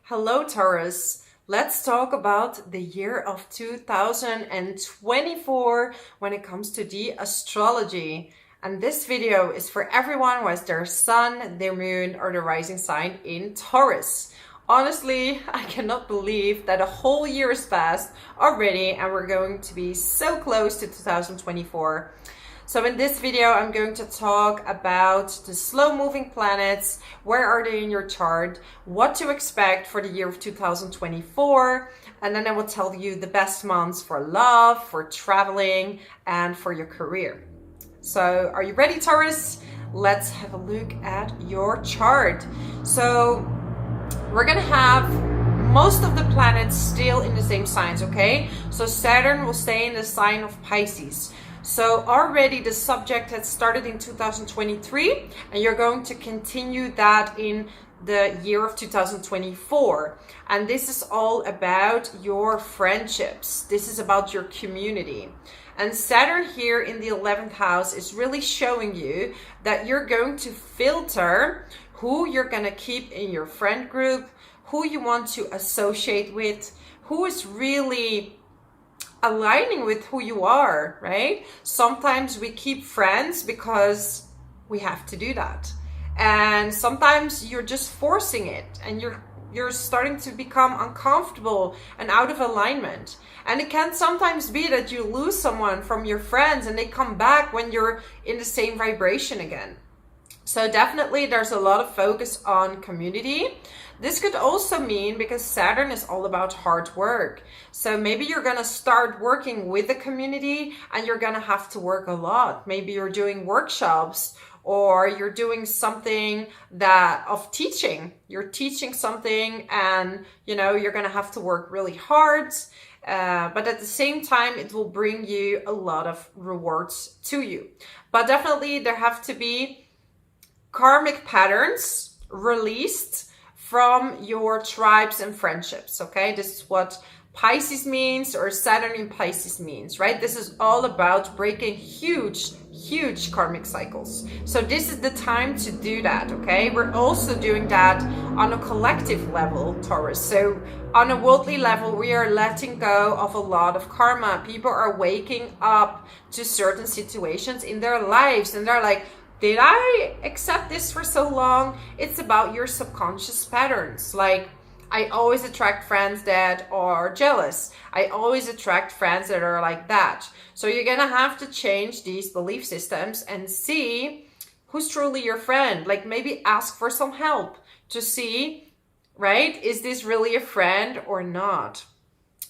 Hello, Taurus. Let's talk about the year of 2024 when it comes to the astrology. And this video is for everyone who has their sun, their moon, or their rising sign in Taurus. Honestly, I cannot believe that a whole year has passed already and we're going to be so close to 2024. So in this video, I'm going to talk about the slow-moving planets, where are they in your chart, what to expect for the year of 2024, and then I will tell you the best months for love, for traveling, and for your career. So are you ready, Taurus? Let's have a look at your chart. So we're gonna have most of the planets still in the same signs, okay? So Saturn will stay in the sign of Pisces. So already the subject had started in 2023 and you're going to continue that in the year of 2024. And this is all about your friendships. This is about your community. And Saturn here in the 11th house is really showing you that you're going to filter who you're going to keep in your friend group, who you want to associate with, who is really aligning with who you are, right? Sometimes we keep friends because we have to do that. And sometimes you're just forcing it and you're starting to become uncomfortable and out of alignment. And it can sometimes be that you lose someone from your friends and they come back when you're in the same vibration again. So definitely there's a lot of focus on community. This could also mean, because Saturn is all about hard work. So maybe you're going to start working with the community and you're going to have to work a lot. Maybe you're doing workshops or you're doing something of teaching. You're teaching something and, you're going to have to work really hard. But at the same time, it will bring you a lot of rewards to you. But definitely there have to be karmic patterns released from your tribes and friendships, okay? This is what Pisces means, or Saturn in Pisces means, right? This is all about breaking huge karmic cycles. So this is the time to do that, okay? We're also doing that on a collective level, Taurus. So on a worldly level, we are letting go of a lot of karma. People are waking up to certain situations in their lives and they're like, did I accept this for so long? It's about your subconscious patterns. Like, I always attract friends that are jealous. I always attract friends that are like that. So you're gonna have to change these belief systems and see who's truly your friend. Like, maybe ask for some help to see, right? Is this really a friend or not?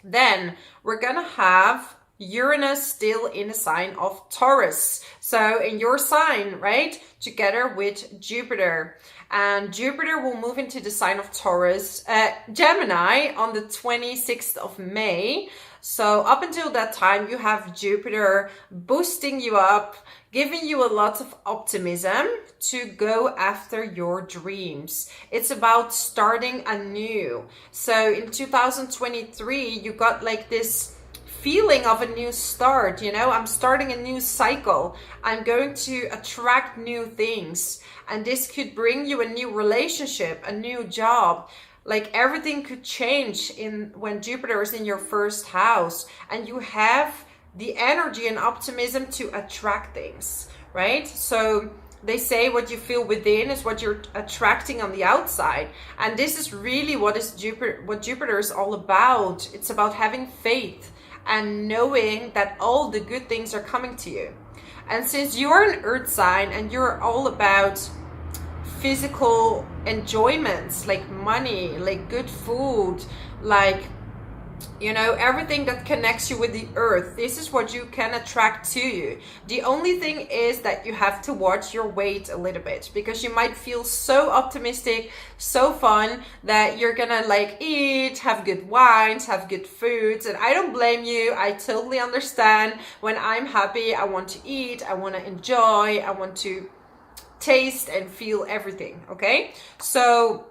Then we're gonna have Uranus still in the sign of Taurus. So in your sign, right? Together with Jupiter. And Jupiter will move into the sign of Taurus, Gemini on the 26th of May. So up until that time, you have Jupiter boosting you up, giving you a lot of optimism to go after your dreams. It's about starting anew. So in 2023, you got like this feeling of a new start, I'm starting a new cycle. I'm going to attract new things. And this could bring you a new relationship, a new job. Like, everything could change when Jupiter is in your first house and you have the energy and optimism to attract things, right? So they say what you feel within is what you're attracting on the outside. And this is really what Jupiter is all about. It's about having faith and knowing that all the good things are coming to you. And since you're an earth sign and you're all about physical enjoyments, like money, like good food, like everything that connects you with the earth, this is what you can attract to you. The only thing is that you have to watch your weight a little bit, because you might feel so optimistic, so fun, that you're gonna eat, have good wines, have good foods. And I don't blame you. I totally understand. When I'm happy, I want to eat, I want to enjoy, I want to taste and feel everything, okay? So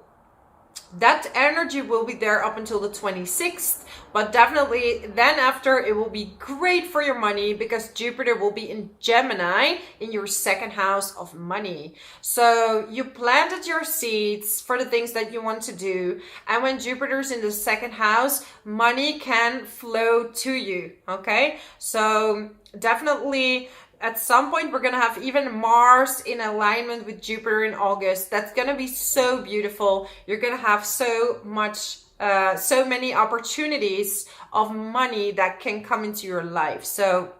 That energy will be there up until the 26th, but definitely then after it will be great for your money because Jupiter will be in Gemini in your second house of money. So you planted your seeds for the things that you want to do, and when Jupiter's in the second house, money can flow to you, okay? So definitely at some point, we're going to have even Mars in alignment with Jupiter in August. That's going to be so beautiful. You're going to have so many opportunities of money that can come into your life. So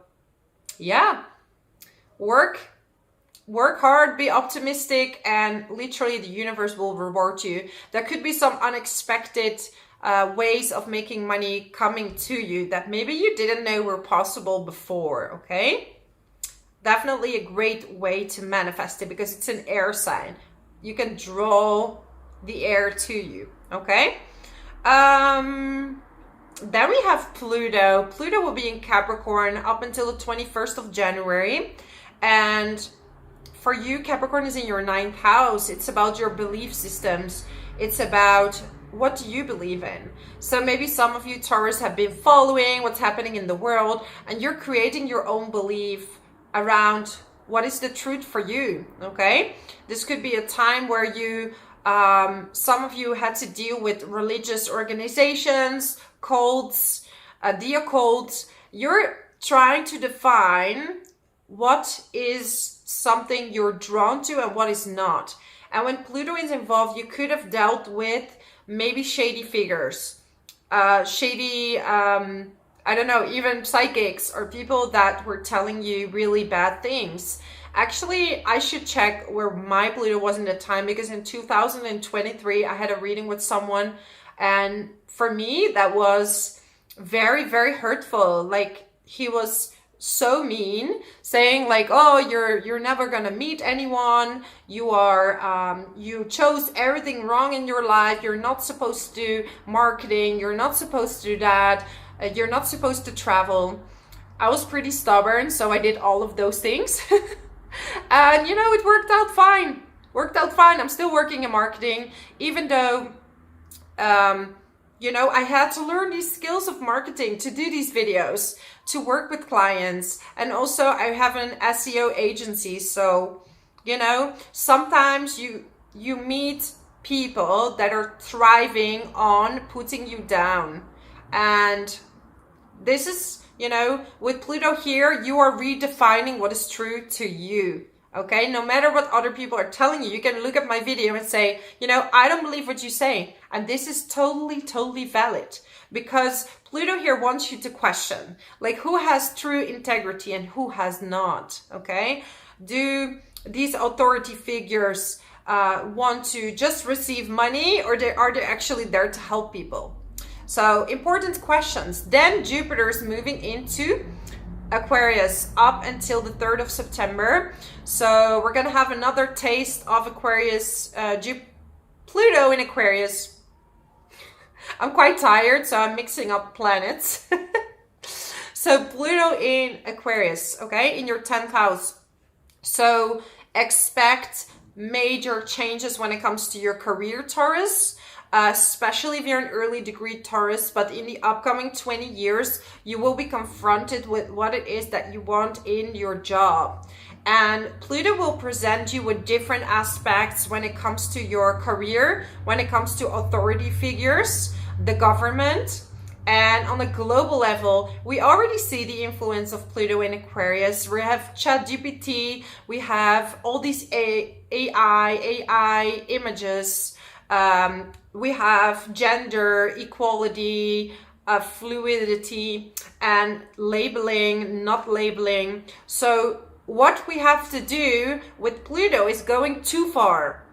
yeah, work hard, be optimistic, and literally the universe will reward you. There could be some unexpected ways of making money coming to you that maybe you didn't know were possible before, okay? Definitely a great way to manifest it because it's an air sign. You can draw the air to you, okay? Then we have Pluto. Pluto will be in Capricorn up until the 21st of January. And for you, Capricorn is in your 9th house. It's about your belief systems. It's about what do you believe in? So maybe some of you Taurus have been following what's happening in the world and you're creating your own belief around what is the truth for you, okay? This could be a time where you, some of you had to deal with religious organizations, cults, the occult. You're trying to define what is something you're drawn to and what is not. And when Pluto is involved, you could have dealt with maybe shady figures, I don't know, even psychics or people that were telling you really bad things. Actually, I should check where my Pluto was in the time because in 2023, I had a reading with someone. And for me, that was very, very hurtful. Like he was so mean, saying like, oh, you're never gonna meet anyone. You are, you chose everything wrong in your life. You're not supposed to do marketing. You're not supposed to do that. You're not supposed to travel. I was pretty stubborn, so I did all of those things. And, you know, it worked out fine. I'm still working in marketing, even though, you know, I had to learn these skills of marketing to do these videos, to work with clients. And also I have an SEO agency. So, you know, sometimes you meet people that are thriving on putting you down. And this is, you know, with Pluto here, you are redefining what is true to you. Okay, no matter what other people are telling you, you can look at my video and say, you know, I don't believe what you say. And this is totally valid because Pluto here wants you to question, like who has true integrity and who has not, okay? Do these authority figures want to just receive money or are they actually there to help people? So important questions. Then Jupiter is moving into Aquarius up until the 3rd of September. So we're going to have another taste of Aquarius, Pluto in Aquarius. I'm quite tired, so I'm mixing up planets. So Pluto in Aquarius, okay, in your 10th house. So expect major changes when it comes to your career, Taurus. Especially if you're an early degree Taurus, but in the upcoming 20 years, you will be confronted with what it is that you want in your job. And Pluto will present you with different aspects when it comes to your career, when it comes to authority figures, the government, and on a global level, we already see the influence of Pluto in Aquarius. We have ChatGPT, we have all these AI images, we have gender equality, fluidity, and labeling, not labeling. So what we have to do with Pluto is going too far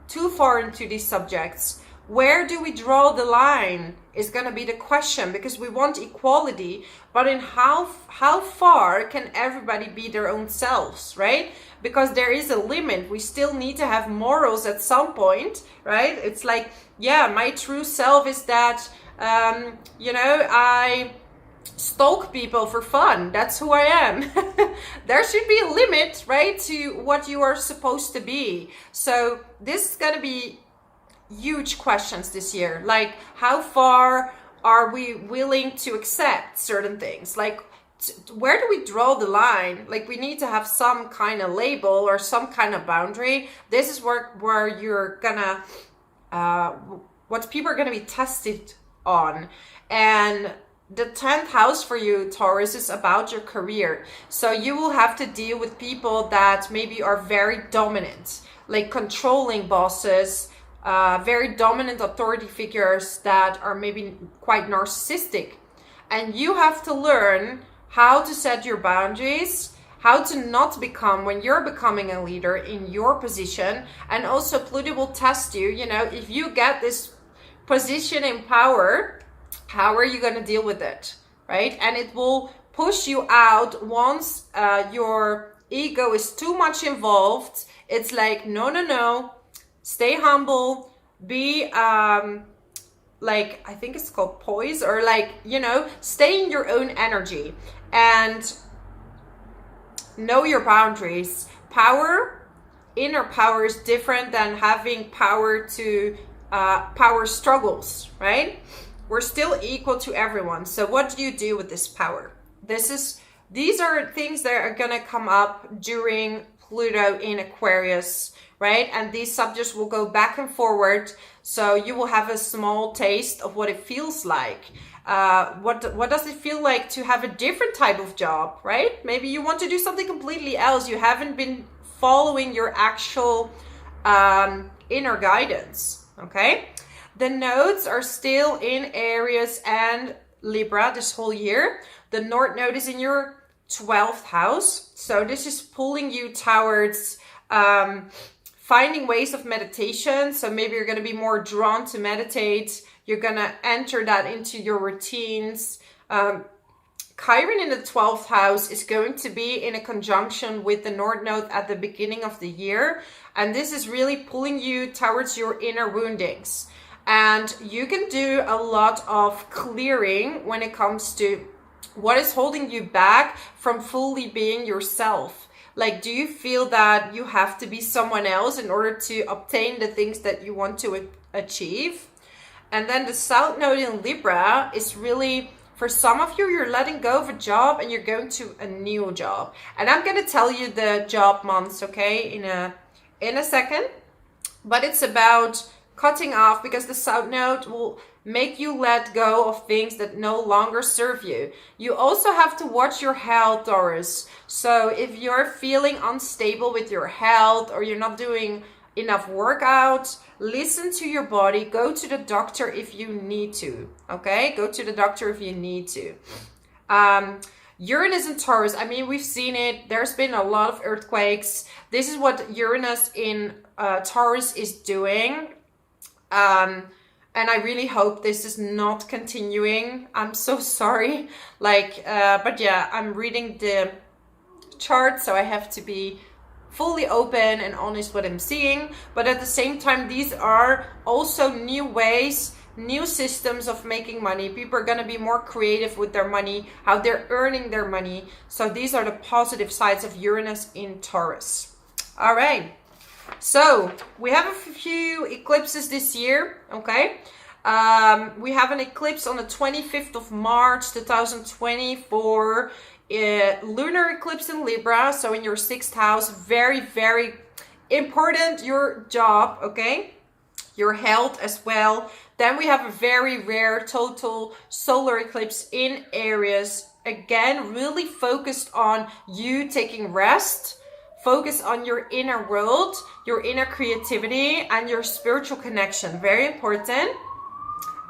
into these subjects. Where do we draw the line is going to be the question, because we want equality, but in how far can everybody be their own selves, right? Because there is a limit. We still need to have morals at some point, right? It's like, yeah, my true self is that, you know, I stalk people for fun. That's who I am. There should be a limit, right, to what you are supposed to be. So this is going to be huge questions this year. Like, how far are we willing to accept certain things? Like, where do we draw the line? Like, we need to have some kind of label or some kind of boundary. This is where you're gonna, what people are gonna be tested on. And the 10th house for you, Taurus, is about your career. So you will have to deal with people that maybe are very dominant, like controlling bosses, very dominant authority figures that are maybe quite narcissistic. And you have to learn how to set your boundaries, how to not become, when you're becoming a leader in your position. And also Pluto will test you, you know, if you get this position in power, how are you going to deal with it, right? And it will push you out once your ego is too much involved. It's like, no, stay humble, be like, I think it's called poise, or like, you know, stay in your own energy and know your boundaries. Power, inner power, is different than having power to power struggles, right? We're still equal to everyone. So what do you do with this power? These are things that are going to come up during Pluto in Aquarius, right? And these subjects will go back and forward. So you will have a small taste of what it feels like. What does it feel like to have a different type of job, right? Maybe you want to do something completely else. You haven't been following your actual inner guidance, okay? The nodes are still in Aries and Libra this whole year. The North Node is in your 12th house. So this is pulling you towards finding ways of meditation. So maybe you're going to be more drawn to meditate. You're going to enter that into your routines. Chiron in the 12th house is going to be in a conjunction with the North Node at the beginning of the year. And this is really pulling you towards your inner woundings. And you can do a lot of clearing when it comes to what is holding you back from fully being yourself. Like, do you feel that you have to be someone else in order to obtain the things that you want to achieve? And then the South Node in Libra is really, for some of you, you're letting go of a job and you're going to a new job. And I'm going to tell you the job months, okay, in a second. But it's about cutting off, because the South Node will make you let go of things that no longer serve you. You also have to watch your health, Taurus. So if you're feeling unstable with your health, or you're not doing enough workout, listen to your body. Go to the doctor if you need to, okay? Go to the doctor if you need to. Uranus in Taurus, I mean, we've seen it. There's been a lot of earthquakes. This is what Uranus in Taurus is doing. And I really hope this is not continuing. I'm so sorry. Like, but yeah, I'm reading the chart, so I have to be fully open and honest what I'm seeing. But at the same time, these are also new ways, new systems of making money. People are going to be more creative with their money, how they're earning their money. So these are the positive sides of Uranus in Taurus. All right. So we have a few eclipses this year, okay? We have an eclipse on the 25th of March 2020 for lunar eclipse in Libra, so in your 6th house. Very, very important, your job, okay? Your health as well. Then we have a very rare total solar eclipse in Aries. Again, really focused on you taking rest. Focus on your inner world, your inner creativity, and your spiritual connection. Very important.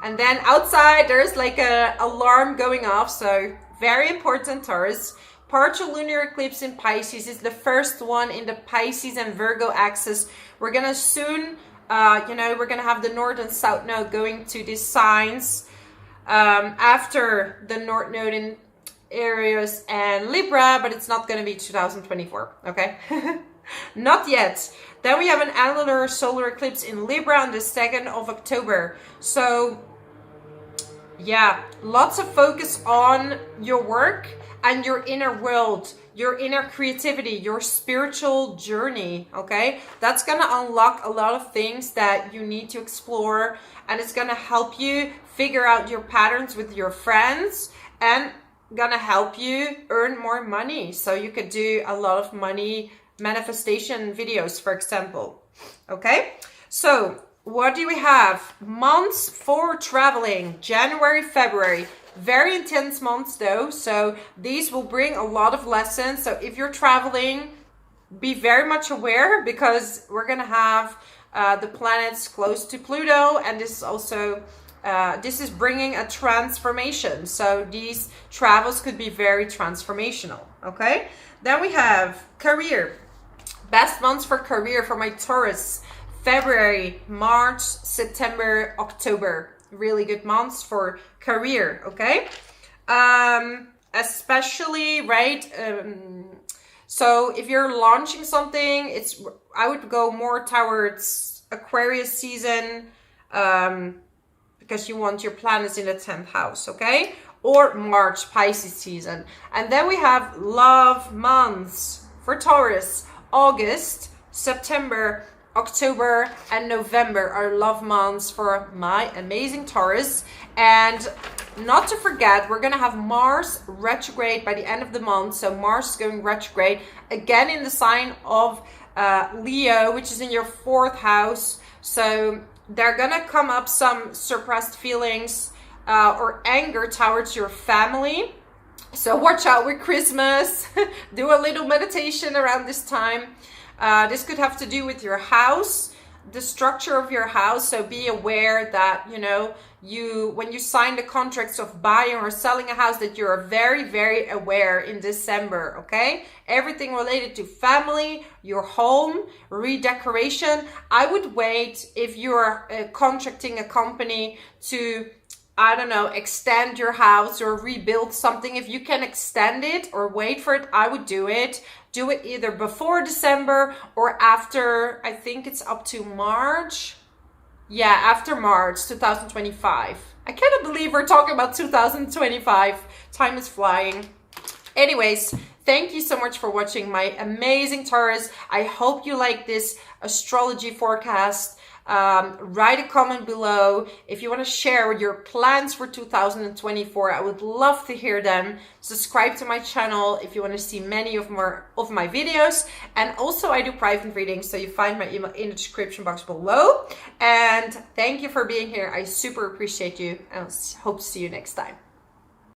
And then outside, there's like a alarm going off. So very important, Taurus. Partial lunar eclipse in Pisces is the first one in the Pisces and Virgo axis. We're going to soon, we're going to have the North and South Node going to these signs after the North Node in Aries and Libra, but it's not going to be 2024, okay? Not yet. Then we have an annular solar eclipse in Libra on the 2nd of October. So yeah, lots of focus on your work and your inner world. your inner creativity, your spiritual journey, okay? That's gonna unlock a lot of things that you need to explore, and it's gonna help you figure out your patterns with your friends, and gonna help you earn more money so you could do a lot of money manifestation videos, for example. Okay, so what do we have? Months for traveling: January, February. Very intense months though, so these will bring a lot of lessons. So if you're traveling, be very much aware, because we're gonna have the planets close to Pluto, and this is also this is bringing a transformation. So these travels could be very transformational. Okay, then we have career. Best months for career for my Taurus: February, March, September, October. Really good months for career. Okay, especially, right, so if you're launching something, I would go more towards Aquarius season, because you want your planets in the 10th house. Okay, or March, Pisces season. And then we have love months for Taurus: August, September, October, and November are love months for my amazing Taurus. And not to forget, we're going to have Mars retrograde by the end of the month. So Mars is going retrograde again in the sign of Leo, which is in your 4th house. So there are going to come up some suppressed feelings or anger towards your family. So watch out with Christmas. Do a little meditation around this time. This could have to do with your house, the structure of your house. So be aware that, you know, when you sign the contracts of buying or selling a house, that you're very, very aware in December. Okay, everything related to family, your home, redecoration. I would wait if you're contracting a company to, I don't know, extend your house or rebuild something. If you can extend it or wait for it, I would do it. Do it either before December or after, I think it's up to March. Yeah, after March 2025. I cannot believe we're talking about 2025. Time is flying. Anyways, thank you so much for watching, my amazing Taurus. I hope you like this astrology forecast. Write a comment below if you want to share your plans for 2024. I would love to hear them. Subscribe to my channel if you want to see many of my videos. And also I do private readings, so you find my email in the description box below. And thank you for being here. I super appreciate you, and I hope to see you next time.